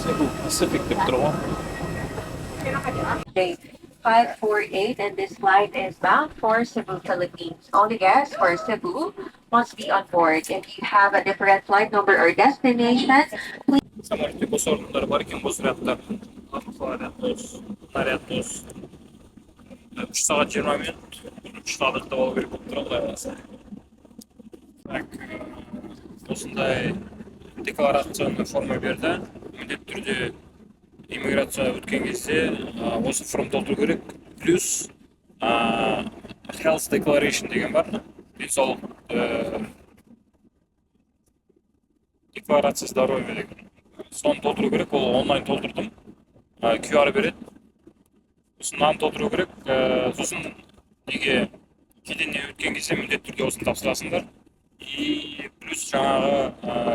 Cebu Pacific деп тұр ғой. Day 548, and this flight is bound for Cebu, Philippines. All the guests for Cebu must be on board. If you have a different flight number or destination, Самолетте бос орындар бар екен, бос рядтар. Артқы рядтос, нарядтос. 3 сағат 20 минут. 3 сағатта болу керек болып тұр Құдай қаласа. Так, осындай декларацияны форма берді. Міндетті түрде иммиграция өткен кезде осы форма толтыру керек. Плюс health declaration деген бар. Денсаулық декларация здоровья деген. Соны толтыру керек. Ол онлайн толтырдым. QR береді. Сосын толтыру керек. Сосын неге кеденнен өткен кезде міндетті түрде осыны тапсырасыңдар. И плюс жаңағы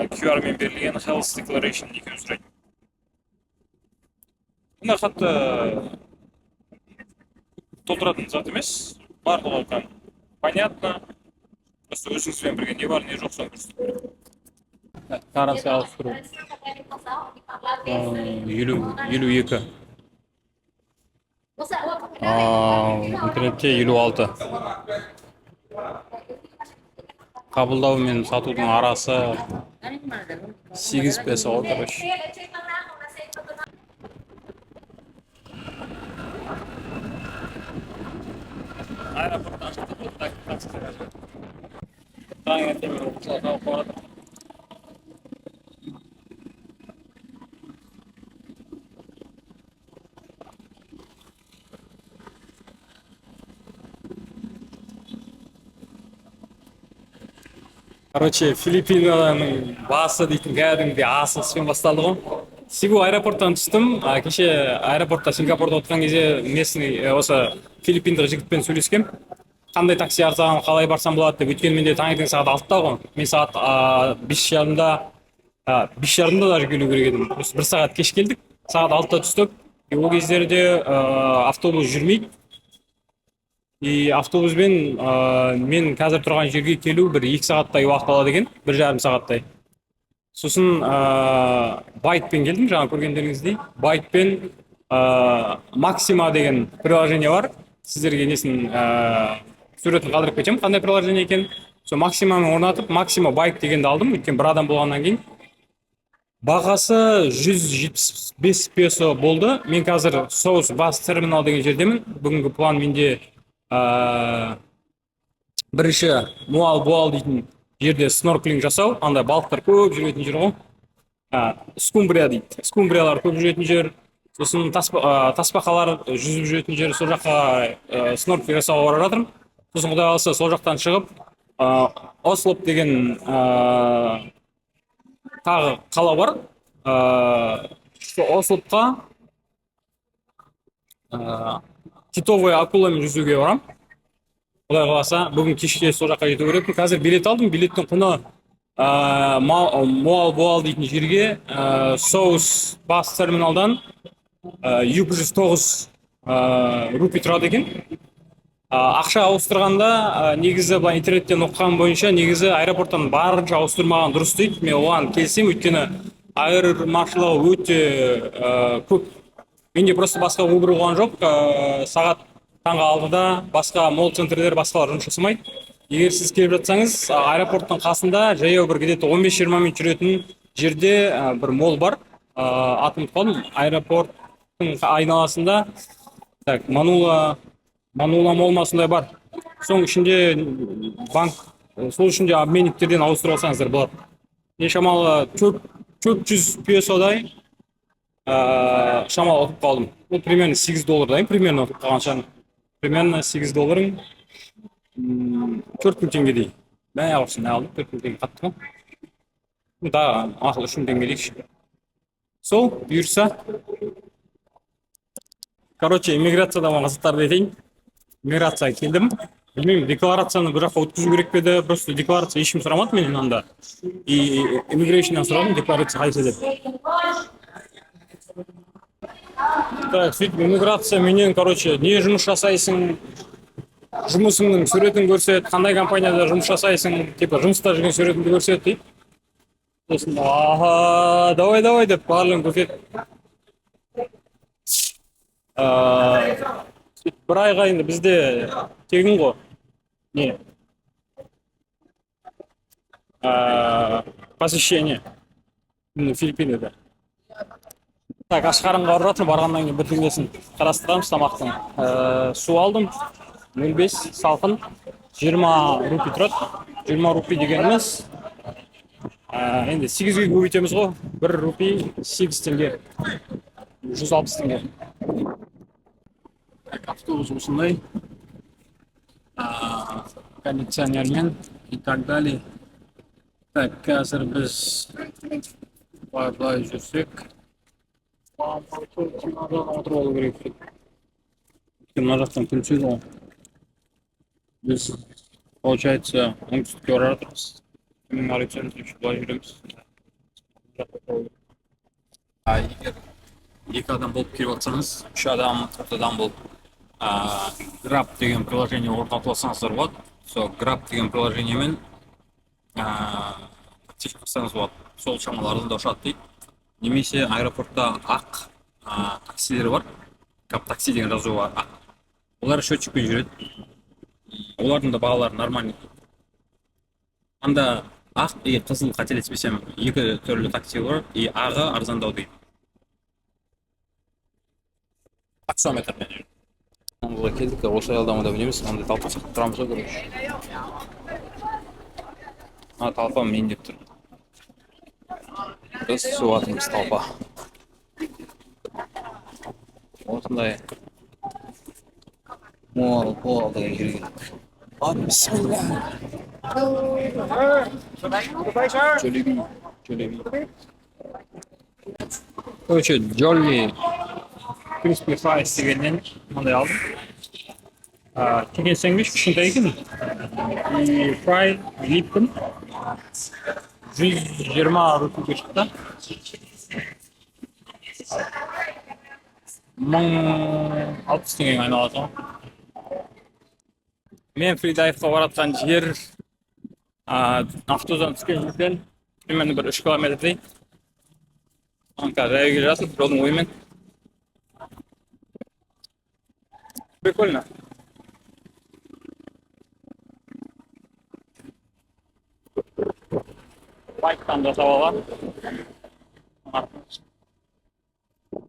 QR мен берілген health declaration екеуін сұрайды. Бұндай хатты толтыратын зат емес. Барлығы там понятно. Просто өзіңізбен бірге не бар, не жоқ соны көрсету. Қарасы ауыстыру. 52. Интернетте 56. Қабылдау мен сатудың арасы 8 песо отыр. Аэропорттан шығып такси. Таңертең ұшаққа қонады. Короче, Филиппинаның басы дейтін кәдімгідей асығыспен басталды ғой. Сибу аэропорттан түстім. Кеше аэропортта Сингапурда отқан кезде местный осы филиппиндік жігітпен сөйлескем. Қандай такси арзан, қалай барсам болады деп. Өйткені менде таңертең сағат 6-та ғой. Мен сағат 5:30-да даже келу керек едім. Бір сағат кеш келдік. Сағат 6-та түстік. Ол кездерде автобус жүрмейді. И автобуспен мен қазір тұрған жерге келу бір 2 сағаттай уақыт алады екен, 1,5 сағаттай. Сосын Байтпен келдім, жаңа көргендеріңіздей. Байтпен Максима деген приложение бар. Сіздерге несін суретін қалдырып кетемін, қандай приложение екен. Сол Максимамен орнатып, Максима Байт дегенді алдым, өйткені бір адам болғаннан кейін. Бағасы 175 песо болды. Мен қазір соус бас терминал деген жердемін. Бүгінгі план менде бірінші Муал-Буал дейтін жерде снорклинг жасау, андай балықтар көп жүретін жер ғой. Скумбрия дейді. Скумбриялар көп жүретін жер. Сосын тасбақалар жүзіп жүретін жер, сол жаққа снорклинг жасауға барып жатырмын. Сосын Құдай қаласа сол жақтан шығып, Ослоп деген тағы қала бар. Ослопқа китовый акуламен жүзуге барам. Құдай қаласа, бүгін кешке сол жаққа жету керек. Қазір билет алдым. Билеттің құны Муал-Буал дейтін жерге соус бас терминалдан 209 рупий тұрады екен. Ақша ауыстырғанда негізі былай интернеттен оқыған бойынша негізі аэропорттан барынша ауыстырмаған дұрыс дейді. Мен оған келсем, өйткені айырмашылығы өте көп. Менде просто басқа Uber болған жоқ. Сағат таңғы 6-да басқа мол центрлер басқалар жұмыс жасамайды. Егер сіз келіп жатсаңыз, аэропорттың қасында жаяу бір где-то 15-20 минут жүретін жерде бір мол бар. Атын ұмытып қалдым. Аэропорттың айналасында Манула мол ма сондай бар. Соның ішінде банк, сол ішінде обменниктерден ауыстырып алсаңыздар болады. Не шамалы 400 песодай шамалы ұтып қалдым. Ол примерно $8 примерно ұтып қалған шаң. Примерно $8 4,000 теңгедей. Бәй алғысын, алдым 4,000 теңге қатты ма? Да, ақыл 3,000 теңге дейікші. Сол, бұйырса. Короче, иммиграцияда болған қызықтарды етейін. Иммиграция келдім. Білмеймін, декларацияны бір жаққа өткізу керек педі. Просто декларация ешкім сұрамады менен анда. И иммигрейшннан сұрадым, декларация қайсы деп. Так, сөйтіп иммиграция менен, короче, не жұмыс жасайсың, жұмысыңның суретін көрсет, қандай компанияда жұмыс жасайсың, типа жұмыста жүрген суретіңді көрсет дейді. сосын давай давай деп барлығын көрсетіп сөйтіп бір айға енді бізде тегін ғой не посещение Филиппиндерде. Так, аш қарынға ұрып жатыр, барғаннан кейін бітіргесін қарастырамыз тамақтың. Су алдым, 0,5 салқын, 20 рупи тұрады. 20 рупи дегеніміз, енді 8-ге көбейтеміз ғой, 1 рупи 8 теңге, 160 теңге. Автобус осындай, кондиционермен и так далее. Так, қазір біз былай жүрсек, отырып алу керек. Мына жақтан күн түседі ғой. Біз, получается, оңтүстікке бара жатырмыз. Мен Александр былай жүреміз. Егер 2 адам болып келіп жатсаңыз, 3 адам, 4 адам болып Grab деген приложение орнатып алсаңыздар болады. Сол Grab деген приложениемен такси шақырсаңыз болады. Сол шамалардан да ұшады дейді. Немесе аэропортта ақ таксилер бар. Кап-такси деген жазу бар. Олар счетчикпен жүреді. Олардың да бағалары нормальный. Анда ақ и қызыл қателеспесем, 2 түрлі такси бар, и ағы арзандау дейді. Таксометрмен жүреді. Онда келдік, осы аялдамада білеміз, онда талпа сақтап тұрамыз ғой, короче. Талпа мен деп тұр. Біз суатымыз талпа. Осындай мол деген жерге келдік. Бисмилля. Жолеби. Короче, Jolly Crispy Fries дегеннен мындай алдым. Теген сэндвич кішкентай екен. И фрай Lipton 120 рупиге шықты. 1060 теңгеге айналады. Мен фридайвқа баратқан жер автобустан түскен жерден примерно бір 3 километрдей. Қазір әуеге жатыр, жолдың ойымен. Прикольно. Байктан жасап алған.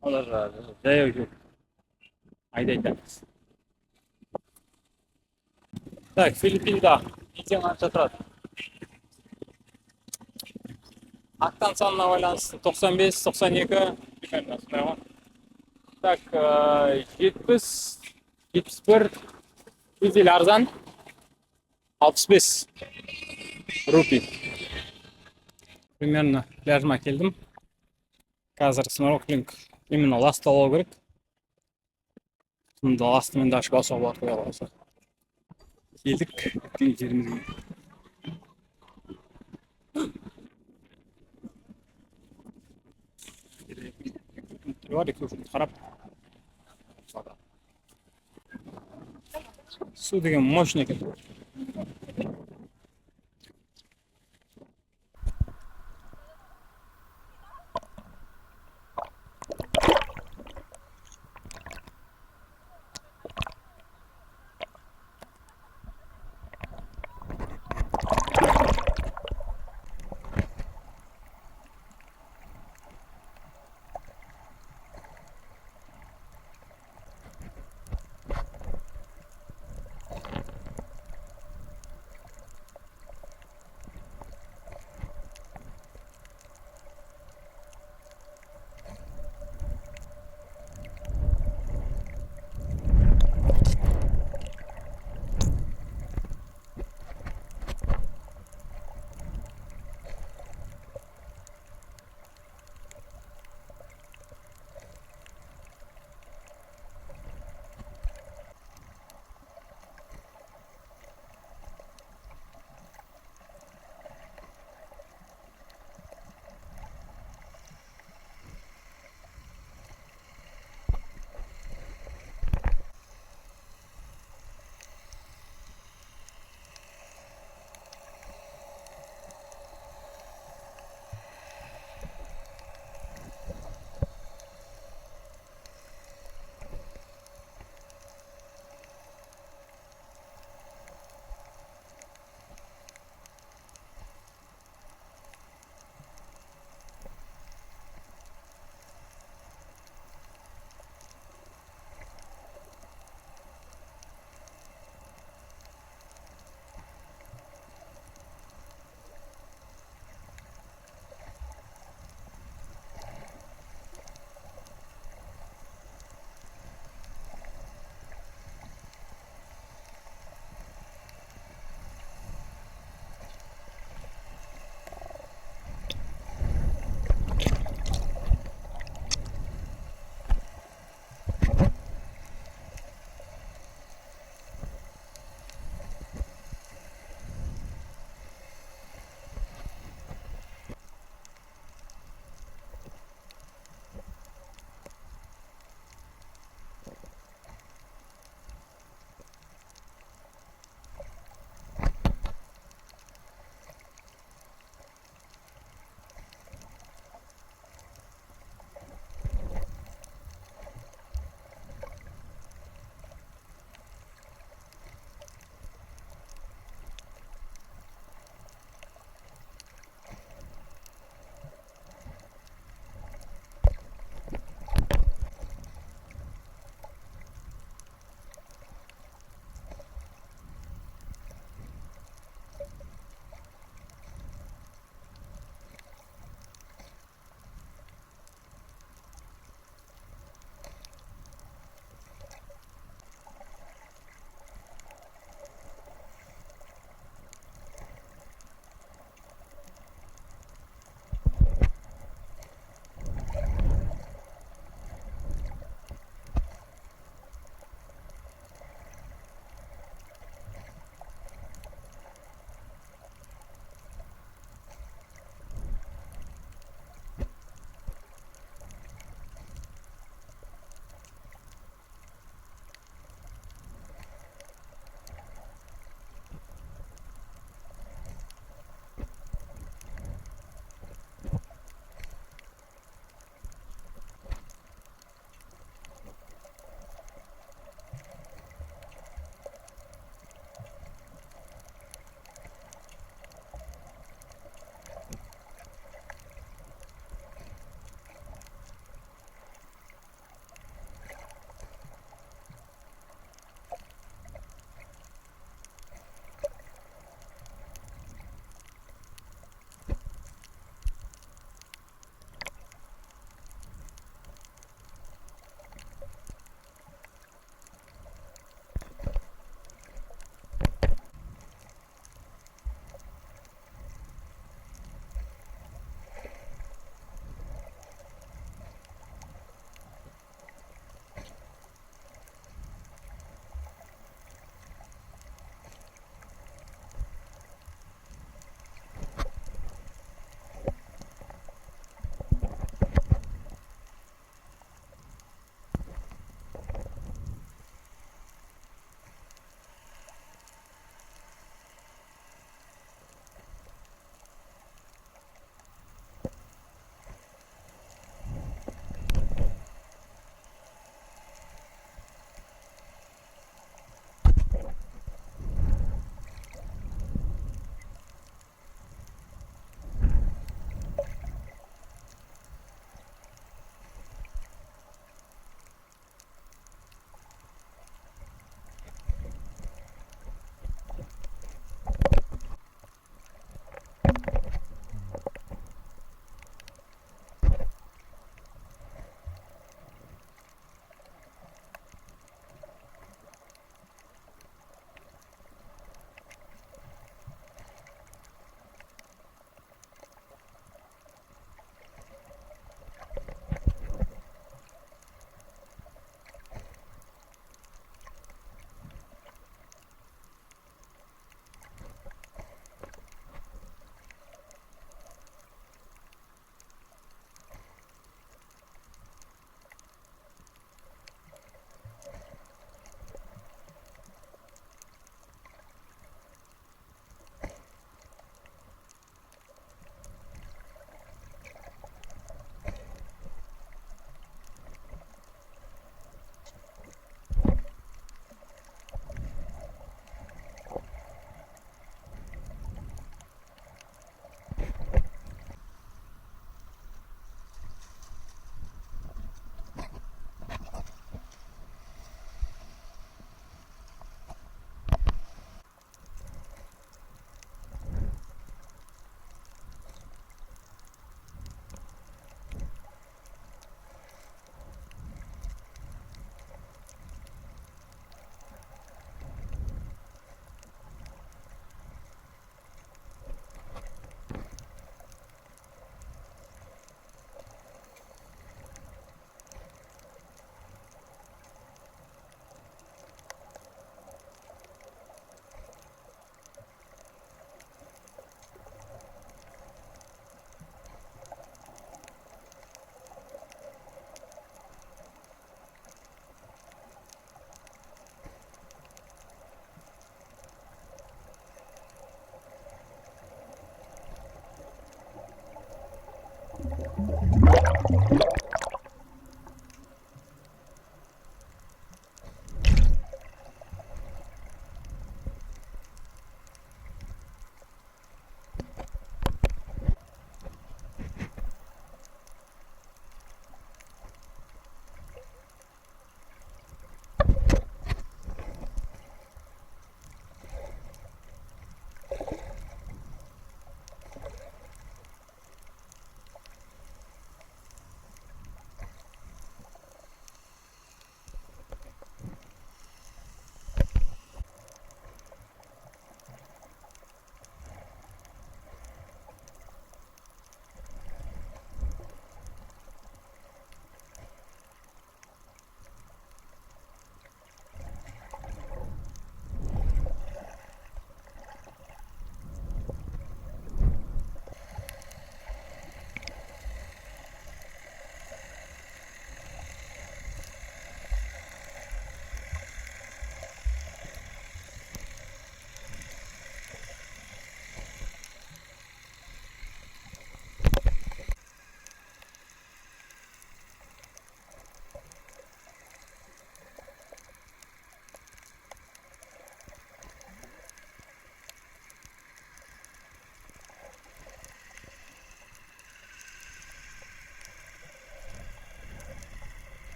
Олар жаяу жүр. Айдайтамыз. Так, Филиппинда нетен қанша тұрады? Ақтан санына байланысты 95-92 примерно сондай ғой. Так, 70-71 дизель арзан, 65 рупи. Примерно пляжыма келдім. Қазір снорклинг именно ласт алу керек. Сонда ластымен де ашып алса болады ғой аласа. Келдік жерімізге. Var қарап. Су деген мощный екен.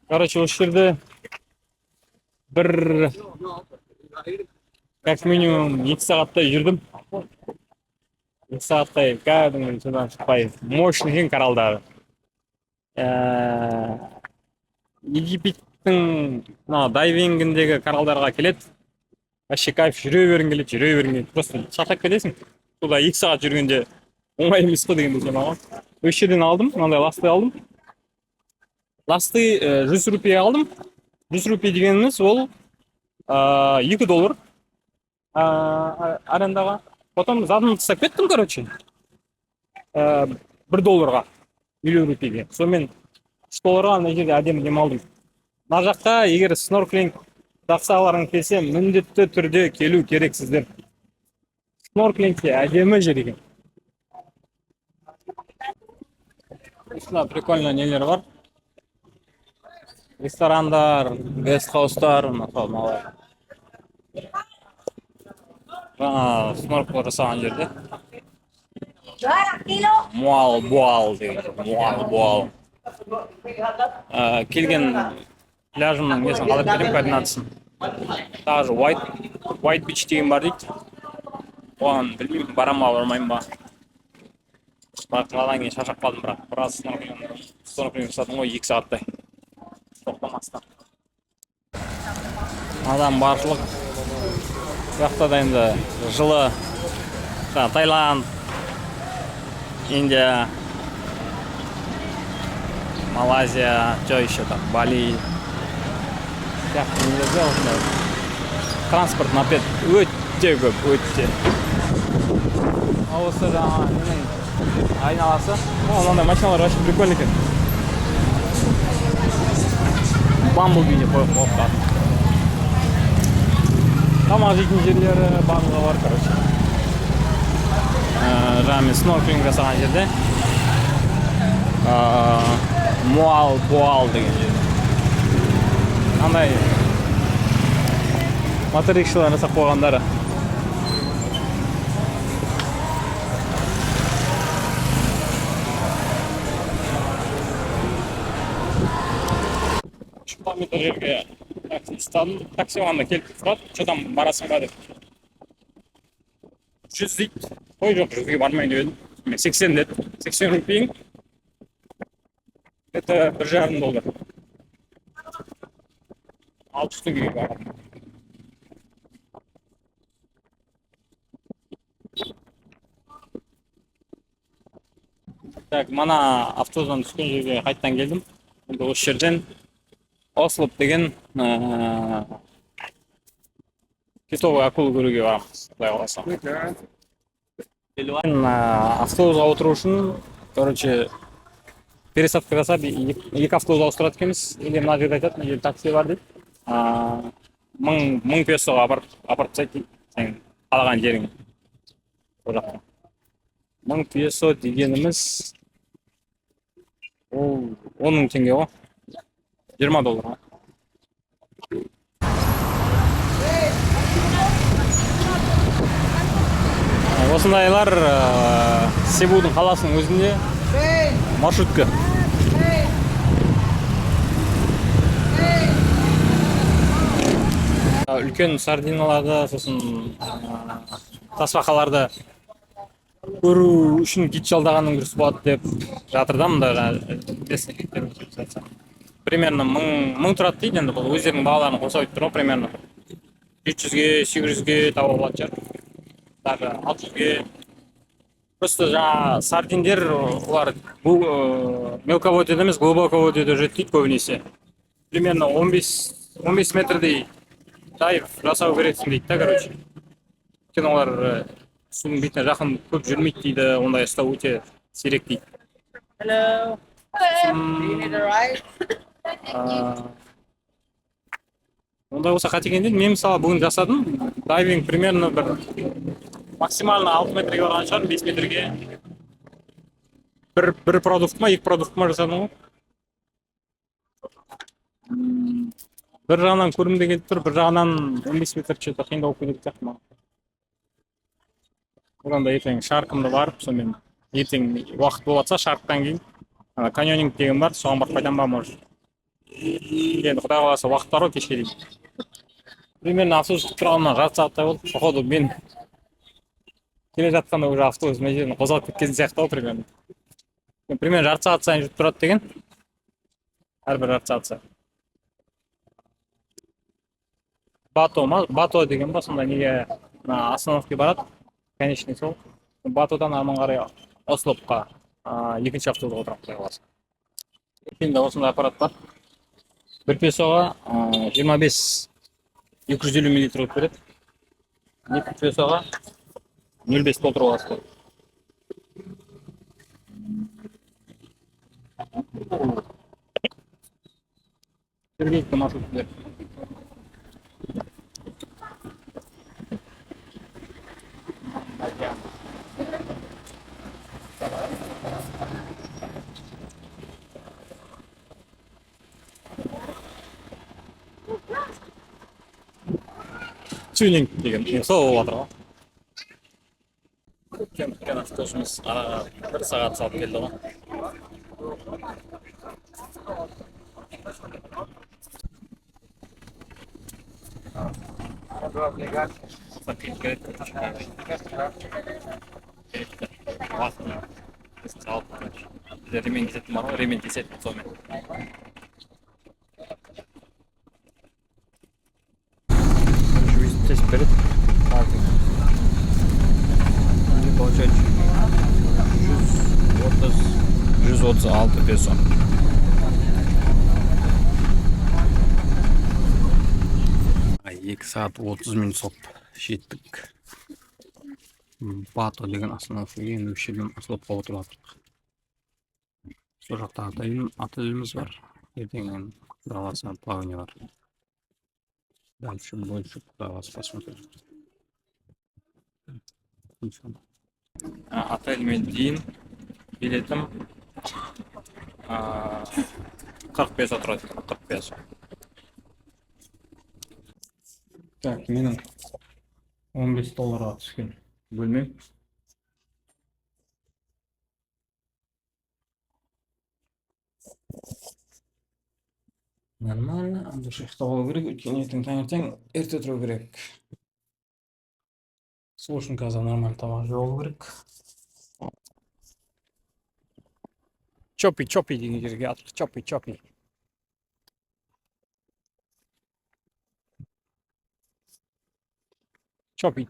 Короче, осы жерде бір как минимум 2 сағаттай жүрдім. 2 сағаттай кәдімгі судан шықпай мощный екен коралдары. Египеттің дайвингіндегі коралдарға келеді. Вообще кайф, жүре бергің келеді. Просто шаршап кетесің. Суда 2 сағат жүргенде оңай емес қой дегенде жаңағы. Осы жерден алдым, мынандай ласты алдым. Ласты 100 рупия алдым. 100 рупия дегеніміз ол $2 арендаға. Потом задын тастап кеттім, короче. $1 елу рупиге. Сонымен $3 ана жерде әдемі демалдым. Мына жаққа егер снорклинг тақсаларың келсе, міндетті түрде келу керексіздер. Снорклингке әдемі жер екен. Осында прикольно нелер бар. Ресторандар, гестхаустар, мысалы. Жаңа сноркл жасаған жерде. Буал деген. Буал. Келген пляжымның несін қалып берем, координатысын. Тағы White Beach деген бар дейді. Оған білмеймін, барам ба, бармайым ба. Қаладан кейін шаршап қалдым, бірақ біраз снорклинг жасадым ғой 2 сағаттай. Тоқтамастан. Адам баршылық. Жақта да енді жылы Таиланд, Индия, Малайзия, что еще там, Бали. Сияқты нелерде осындай транспорт напет өте көп, өте. Осы жаңа менің айналасы. Мынандай машиналар вообще прикольный екен. Бамблби деп қойып қойыпты. Тамақ жейтін жерлері барлығы бар, короче. Жаңа мен снорклинг жасаған жерде Буал деген жер. Андай моторикшалар жасап қойғандары. Метр жерге такси оғанда келіп тұрады, что-там барасың ба деп. 100 дейді. Ой жоқ, 100-ге бармайын деп едім. Мен 80 деді. 80 рупиң. Это $1,5. 600-ге барам. Так, мана автобустан түскен жерге қайттан келдім. Енді осы жерден Ослоп деген китовый акул көруге барамыз. Құдай қаласа. Автобусқа отыру үшін, короче, пересадка жасап, екі автобус ауыстырады екенбіз. Или мына жерде айтады, мына жерде такси бар дейді. 1000 песоға апарып тастайды дейді. Сен қалаған жеріңе. Ол жақта. 1000 песо дегеніміз ол 10.000 теңге ғой. $20. Осындайлар Себудың қаласының өзінде маршрутка. Үлкен сардиналарды, сосын тасбақаларды көру үшін гид жалдағанның дұрыс болады деп жатыр да мында. Примерно 1000 тұрады дейді, енді бұл өздерінің бағаларын қоса өтіп тұр ғой, примерно 300-ге, 800-ге таба болады жар. Даже 600-ге. Просто жаңа сардиндер, олар мелководьеде емес, глубоководьеде жүреді дейді көбінесе. Примерно 15 метрдей дайв жасау керексің дейді да, короче. Өйткені олар судың бетіне жақын көп жүрмейді дейді, ондай ұстау өте сирек дейді. Hello. Do you need a ride? Ондай болса қатегенде мен мысалы бүгін жасадым. Дайвинг примерно бір максимально 6 метрге барған шығар, 5 метрге. Бір продукт ма, 2 продукт ма жасадым ғой. Бір жағынан көрімде келіп тұр, бір жағынан 15 метр что-то қиындау келіп сияқты маған. Одан да ертең шаркымды барып, сонымен ертең уақыт болатса шарктан кейін каньонинг деген бар, соған барып қайтам ба, может. Енді құдай қаласа уақыт бар ғой кешке дейін. Примерно автобус күтіп тұрғанына жарты сағаттай болды. Походу мен келе жатқанда уже автобус мына жерден қозғалып кеткен сияқты ғой примерно. Примерно жарты сағат сайын жүріп тұрады деген. Әрбір жарты сағат сайын. Бато деген ба, сонда неге остановке барады. Конечный сол. Батодан арман қарай Ослопқа екінші автобусқа отырамын, құдай қаласа. Енді осындай аппарат бар. 1 песоға 25-250 мл өтіп береді. 2 песоға 0,5 толтырып аласыз. жергілікті маршруттар. Тюнинг деген сол болып жатыр ғой. Өткен автобусымыз араға 1 сағат салып келді ғой. Ремень кесетін бар ғой, ремень кесетін сонымен. Здесь перед паркингом. Они получают 136 песо. Екі сағат 30 минут соп жеттік. Бато деген остановкаға енді жерден асылып қалып отырдық. Сол жақта отеліміз бар. Ертең құдаласа плавание бар. Дальше больше куда вас посмотрим. Отель Медин. Билетім 40 песо тұрады. 40 песо. Так, менің 15 долларға түскен бөлмем. Нормально, андыш ұйықтауы керек, өйткені таңертең ерте тұру керек. Сол үшін қазір нормально тамақ жеу болу керек. Чопи деген жерге аттық, чопи. Чопи.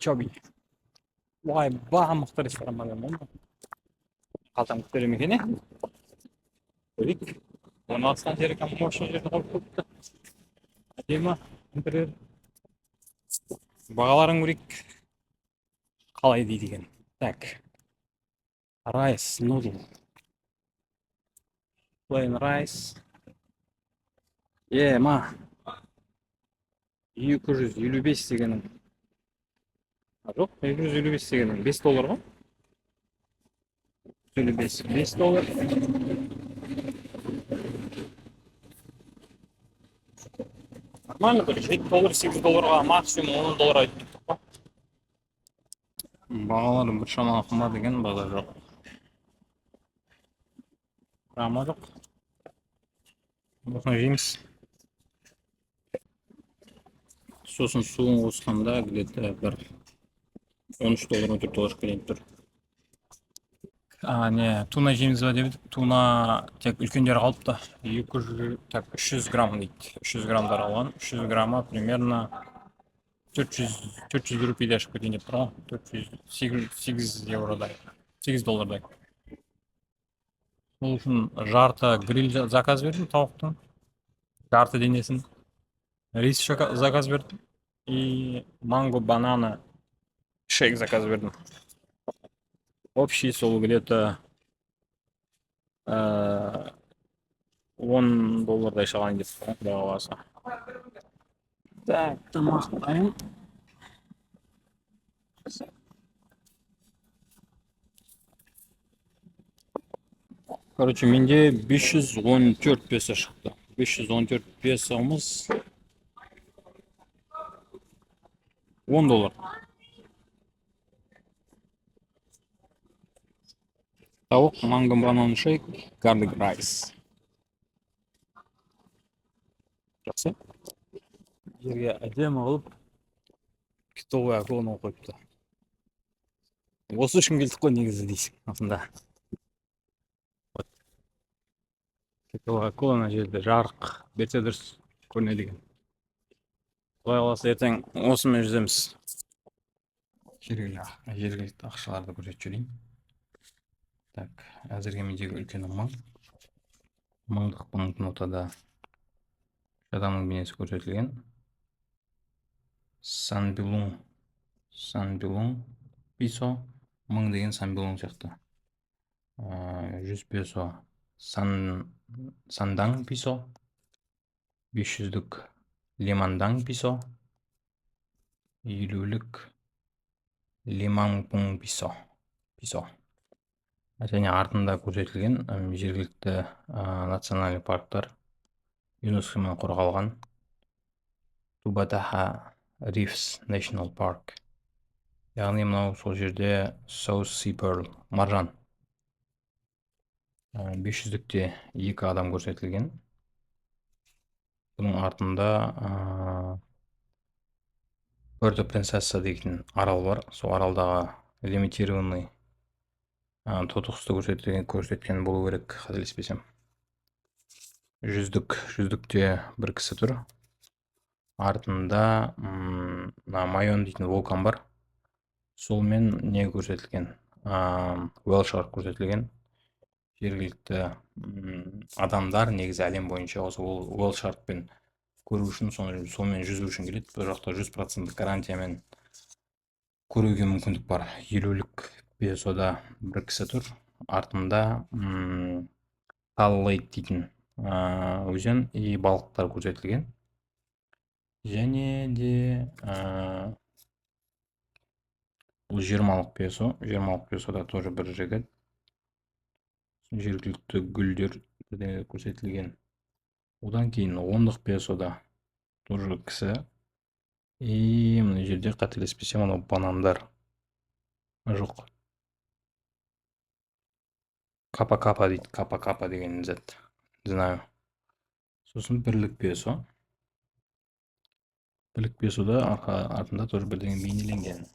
Вай, баға мықты ресторан бар ма? Қалтам көтерем екен, көрейік. Орналасқан жері мощный жерді қойып қойыпты. Әдемі интерьер. Бағаларын көрейік. Қалай дейді екен. Так. Райс, нудл. Plain rice. Ма. 255 дегенім. Жоқ, 255 дегенім. 5 доллар ғой? 5 доллар. Нормально, то 7 доллар, 8 долларға, максимум 10 доллар айтып тұр. Бағалары бір шамалы қымбат деген баға жоқ. Рама жоқ. Осыны жейміз. Сосын суын қосқанда где-то бір 13 доллар, 14 доллар келейін тұр. Туна жейміз ба деп, туна тек үлкендері қалыпты. 300 грамм дейді. 300 граммдар алған. 300 грамма примерно 400 рупийде ашып кетейін деп тұр. 8 евродай. 8 доллардай. Ол үшін жарты гриль заказ бердім тауықтың. Жарты денесін. Рис заказ бердім. И манго, банана, шейк заказ бердім. Общий сол где-то 10 доллардай шығайын деп тұр, бағаласы. Так, тамақтайын. Короче, менде 514 песо шықты. 514 песомыз 10 доллар. Тауық, манго, банан, шейк, гарлик райс. Жақсы. Жерге әдемі қылып китовый акуланы қойыпты. Осы үшін келдік қой негізі дейсің, осында. Китовый акула ана жерде жарық берсе дұрыс көрінеді екен. Құдай қаласа ертең осымен жүземіз. Жергілікті ақшаларды көрсетіп жүрейін. Так, әзірге мендегі үлкен мың. Мыңдық банкнотада адамның бейнесі көрсетілген. Санбилун песо, 1000 деген Санбилун сияқты. 100 песо Сандаң писо, 500-лік лимандаң писо, 50-лік лиманпуң писо. Және артында көрсетілген жергілікті национальный парктар ЮНЕСКО-мен қорғалған Тубатаха Рифс National Park. Яғни мынау сол жерде South Sea Pearl маржан. 500-лікте 2 адам көрсетілген. Бұның артында Puerto Princesa деген арал бар. Сол аралдағы лимитированный тотықсты көрсеткен болу керек, қателеспесем. 100-лікте бір кісі тұр. Артында Майон дейтін вулкан бар. Солмен не көрсетілген? Whale shark көрсетілген. Жергілікті адамдар негізі әлем бойынша осы whale sharkпен көру үшін, сонымен жүзу үшін келеді. Бұл жақта 100% гарантиямен көруге мүмкіндік бар. 50-лік песода бір кісі тұр. Артында Tall Lake дейтін өзен и балықтар көрсетілген. Және де бұл 20-лық песо. 20-лық песода тоже бір жігіт. Жергілікті гүлдер көрсетілген. Одан кейін 10-лық песода тоже кісі. И мына жерде қателеспесем, анау банандар жоқ. Капа дейді, капа деген зат. Знаю. Сосын 1-лік песо. 1-лік песода артында тоже бірдеңе бейнеленген.